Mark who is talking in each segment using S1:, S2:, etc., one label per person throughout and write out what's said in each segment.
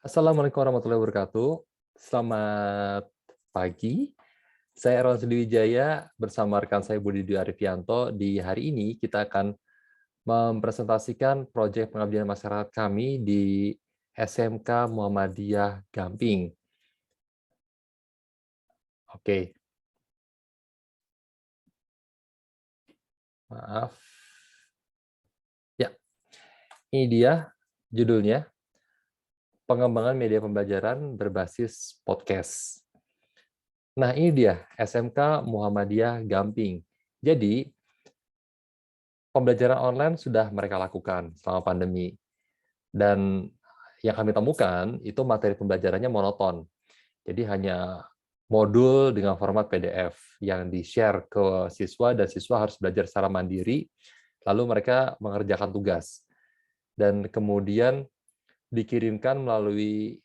S1: Assalamualaikum warahmatullahi wabarakatuh. Selamat pagi. Saya Erwan Sudiwijaya bersama rekan saya Budi Dwi Arifianto. Di hari ini kita akan mempresentasikan proyek pengabdian masyarakat kami di SMK Muhammadiyah Gamping. Oke. Maaf. Ya, ini dia judulnya, Pengembangan Media Pembelajaran Berbasis Podcast. Nah, ini dia SMK Muhammadiyah Gamping. Jadi, pembelajaran online sudah mereka lakukan selama pandemi. Dan yang kami temukan itu materi pembelajarannya monoton. Jadi hanya modul dengan format PDF yang di-share ke siswa, dan siswa harus belajar secara mandiri, lalu mereka mengerjakan tugas. Dan kemudian dikirimkan melalui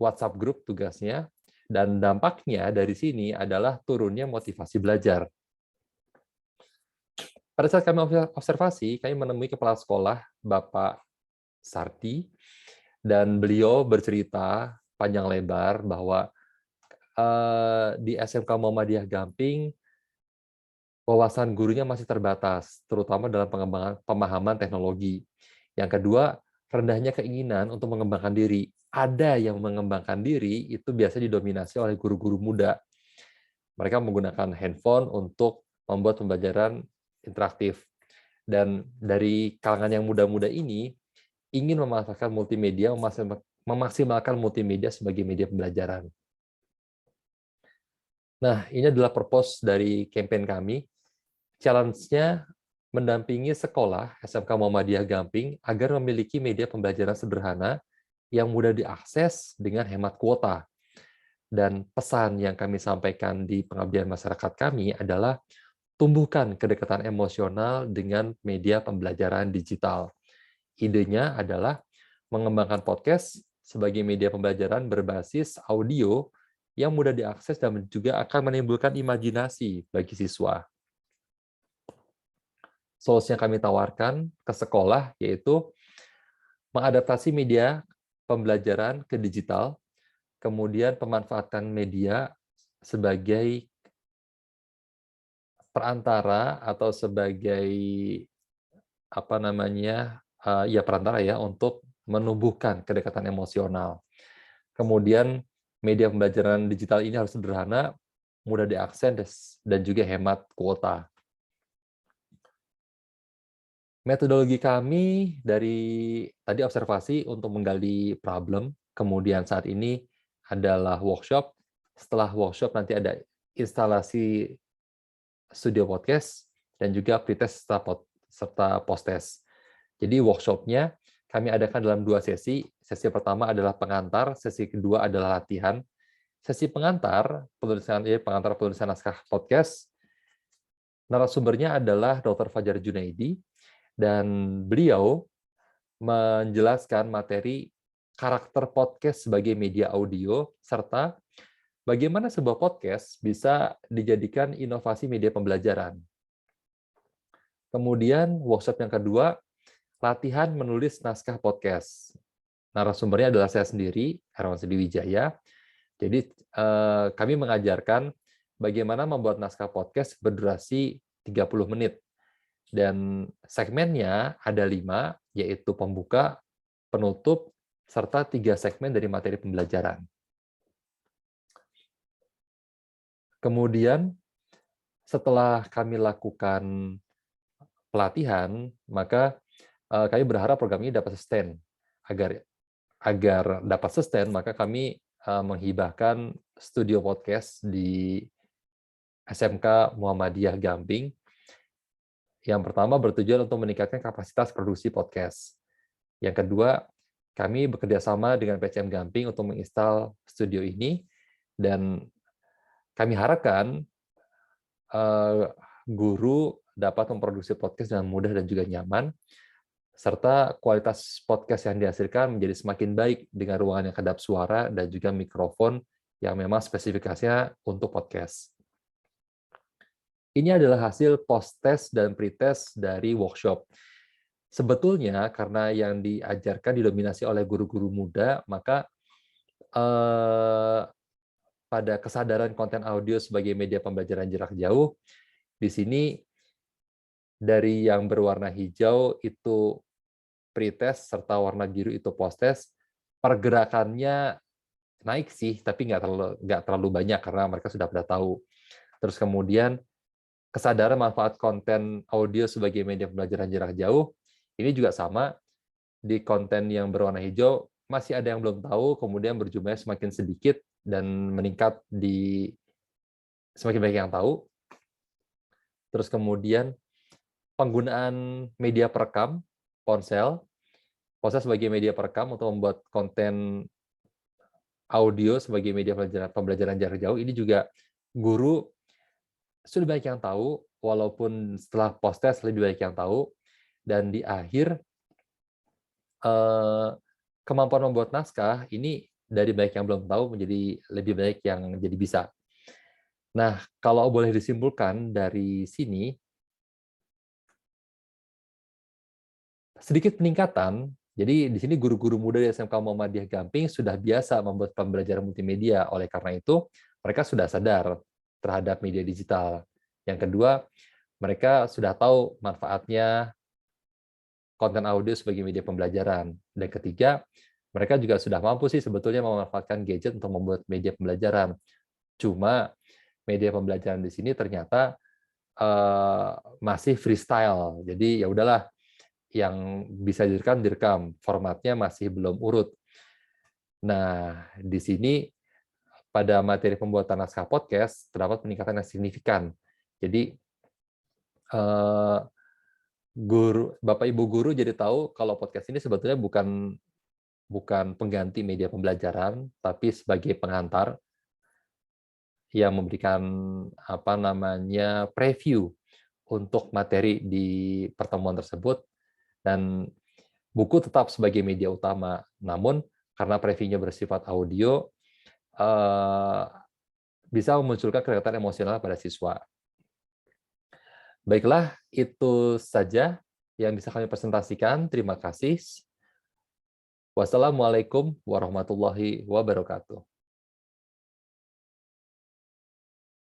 S1: WhatsApp group tugasnya, dan dampaknya dari sini adalah turunnya motivasi belajar. Pada saat kami observasi, kami menemui kepala sekolah, Bapak Sarti, dan beliau bercerita panjang lebar bahwa di SMK Muhammadiyah Gamping, wawasan gurunya masih terbatas, terutama dalam pengembangan pemahaman teknologi. Yang kedua, rendahnya keinginan untuk mengembangkan diri. Ada yang mengembangkan diri, itu biasanya didominasi oleh guru-guru muda. Mereka menggunakan handphone untuk membuat pembelajaran interaktif. Dan dari kalangan yang muda-muda ini, ingin memanfaatkan multimedia, memaksimalkan multimedia sebagai media pembelajaran. Nah, ini adalah purpose dari campaign kami. Challenge-nya mendampingi sekolah SMK Muhammadiyah Gamping agar memiliki media pembelajaran sederhana yang mudah diakses dengan hemat kuota. Dan pesan yang kami sampaikan di pengabdian masyarakat kami adalah tumbuhkan kedekatan emosional dengan media pembelajaran digital. Idenya adalah mengembangkan podcast sebagai media pembelajaran berbasis audio yang mudah diakses dan juga akan menimbulkan imajinasi bagi siswa. Solusi yang kami tawarkan ke sekolah yaitu mengadaptasi media pembelajaran ke digital, kemudian pemanfaatan media sebagai perantara atau sebagai perantara ya untuk menumbuhkan kedekatan emosional. Kemudian media pembelajaran digital ini harus sederhana, mudah diakses, dan juga hemat kuota. Metodologi kami dari tadi observasi untuk menggali problem, kemudian saat ini adalah workshop. Setelah workshop nanti ada instalasi studio podcast, dan juga pretest serta post-test. Jadi workshop-nya kami adakan dalam 2 sesi. Sesi pertama adalah pengantar, sesi kedua adalah latihan. Sesi pengantar penulisan naskah podcast. Narasumbernya adalah Dr. Fajar Junaidi, dan beliau menjelaskan materi karakter podcast sebagai media audio, serta bagaimana sebuah podcast bisa dijadikan inovasi media pembelajaran. Kemudian workshop yang kedua, latihan menulis naskah podcast. Narasumbernya adalah saya sendiri, Erwan Sudiwijaya. Jadi kami mengajarkan bagaimana membuat naskah podcast berdurasi 30 menit. Dan segmennya ada 5, yaitu pembuka, penutup, serta 3 segmen dari materi pembelajaran. Kemudian, setelah kami lakukan pelatihan, maka kami berharap program ini dapat sustain. Agar dapat sustain, maka kami menghibahkan studio podcast di SMK Muhammadiyah Gamping. Yang pertama bertujuan untuk meningkatkan kapasitas produksi podcast. Yang kedua, kami bekerja sama dengan PCM Gamping untuk menginstal studio ini, dan kami harapkan guru dapat memproduksi podcast dengan mudah dan juga nyaman, serta kualitas podcast yang dihasilkan menjadi semakin baik dengan ruangan yang kedap suara dan juga mikrofon yang memang spesifikasinya untuk podcast. Ini adalah hasil post-test dan pre-test dari workshop. Sebetulnya karena yang diajarkan didominasi oleh guru-guru muda, maka pada kesadaran konten audio sebagai media pembelajaran jarak jauh, di sini dari yang berwarna hijau itu pretest serta warna biru itu post-test, pergerakannya naik sih, tapi nggak terlalu banyak karena mereka sudah pada tahu. Terus kemudian kesadaran manfaat konten audio sebagai media pembelajaran jarak jauh, ini juga sama, di konten yang berwarna hijau masih ada yang belum tahu, kemudian berjumlahnya semakin sedikit dan meningkat di semakin banyak yang tahu. Terus kemudian penggunaan media perekam, ponsel sebagai media perekam untuk membuat konten audio sebagai media pembelajaran jarak jauh, ini juga guru sudah banyak yang tahu, walaupun setelah post-test lebih banyak yang tahu, dan di akhir kemampuan membuat naskah ini dari banyak yang belum tahu menjadi lebih banyak yang jadi bisa. Nah, kalau boleh disimpulkan dari sini, sedikit peningkatan. Jadi di sini guru-guru muda di SMK Muhammadiyah Gamping sudah biasa membuat pembelajaran multimedia. Oleh karena itu, mereka sudah sadar terhadap media digital. Yang kedua, mereka sudah tahu manfaatnya konten audio sebagai media pembelajaran. Dan ketiga, mereka juga sudah mampu sih sebetulnya memanfaatkan gadget untuk membuat media pembelajaran. Cuma media pembelajaran di sini ternyata masih freestyle. Jadi ya udahlah, yang bisa direkam, formatnya masih belum urut. Nah, di sini pada materi pembuatan naskah podcast terdapat peningkatan yang signifikan. Jadi Bapak Ibu guru jadi tahu kalau podcast ini sebetulnya bukan pengganti media pembelajaran, tapi sebagai pengantar yang memberikan preview untuk materi di pertemuan tersebut, dan buku tetap sebagai media utama. Namun karena previewnya bersifat audio, bisa memunculkan kedekatan emosional pada siswa. Baiklah, itu saja yang bisa kami presentasikan. Terima kasih. Wassalamualaikum warahmatullahi wabarakatuh.